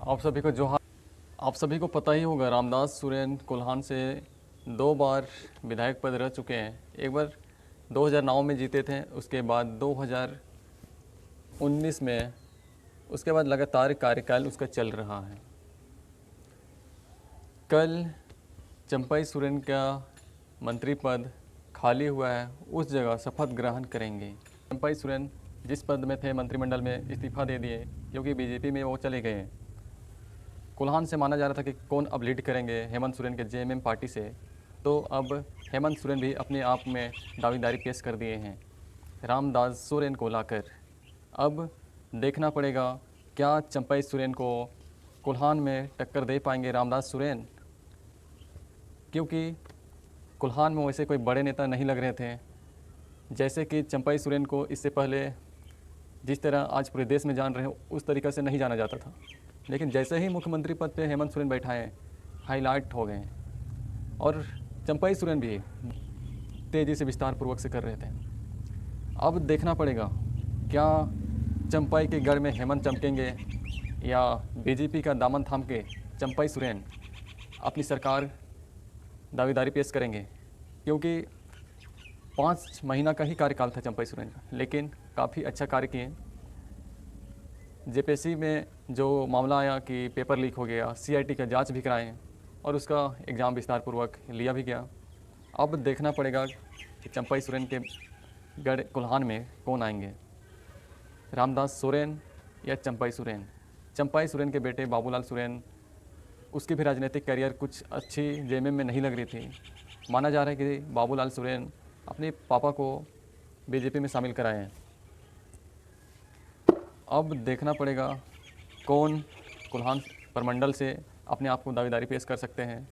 आप सभी को जोहार। आप सभी को पता ही होगा, रामदास सुरेन कोल्हान से 2 बार विधायक पद रह चुके हैं। एक बार 2009 में जीते थे, उसके बाद 2019 में, उसके बाद लगातार कार्यकाल उसका चल रहा है। कल चंपई सोरेन का मंत्री पद खाली हुआ है, उस जगह शपथ ग्रहण करेंगे। चंपई सोरेन जिस पद में थे मंत्रिमंडल में इस्तीफा दे दिए क्योंकि बीजेपी में वो चले गए। कोल्हान से माना जा रहा था कि कौन अब लीड करेंगे हेमंत सोरेन के जेएमएम पार्टी से, तो अब हेमंत सोरेन भी अपने आप में दावेदारी पेश कर दिए हैं रामदास सोरेन को लाकर। अब देखना पड़ेगा क्या चंपई सोरेन को कोल्हान में टक्कर दे पाएंगे रामदास सोरेन, क्योंकि कोल्हान में वैसे कोई बड़े नेता नहीं लग रहे थे। जैसे कि चंपई सोरेन को इससे पहले जिस तरह आज पूरे देश में जान रहे हैं उस तरीक़े से नहीं जाना जाता था, लेकिन जैसे ही मुख्यमंत्री पद पे हेमंत सोरेन बैठाएँ, हाईलाइट हो गए। और चंपई सोरेन भी तेज़ी से विस्तार पूर्वक से कर रहे थे। अब देखना पड़ेगा क्या चंपई के गढ़ में हेमंत चमकेंगे या बीजेपी का दामन थाम के चंपई सोरेन अपनी सरकार दावेदारी पेश करेंगे, क्योंकि 5 महीना का ही कार्यकाल था चंपई सोरेन का, लेकिन काफ़ी अच्छा कार्य किए। जेपीएससी में जो मामला आया कि पेपर लीक हो गया, सीआईटी का जांच भी कराएं और उसका एग्ज़ाम विस्तार पूर्वक लिया भी गया। अब देखना पड़ेगा कि चंपई सोरेन के गढ़ कोल्हान में कौन आएंगे, रामदास सोरेन या चंपई सोरेन। चंपई सोरेन के बेटे बाबूलाल सोरेन, उसकी भी राजनीतिक करियर कुछ अच्छी जेएमएम में नहीं लग रही थी। माना जा रहा है कि बाबूलाल सोरेन अपने पापा को बीजेपी में शामिल कराए हैं। अब देखना पड़ेगा कौन कोल्हान प्रमंडल से अपने आप को दावेदारी पेश कर सकते हैं।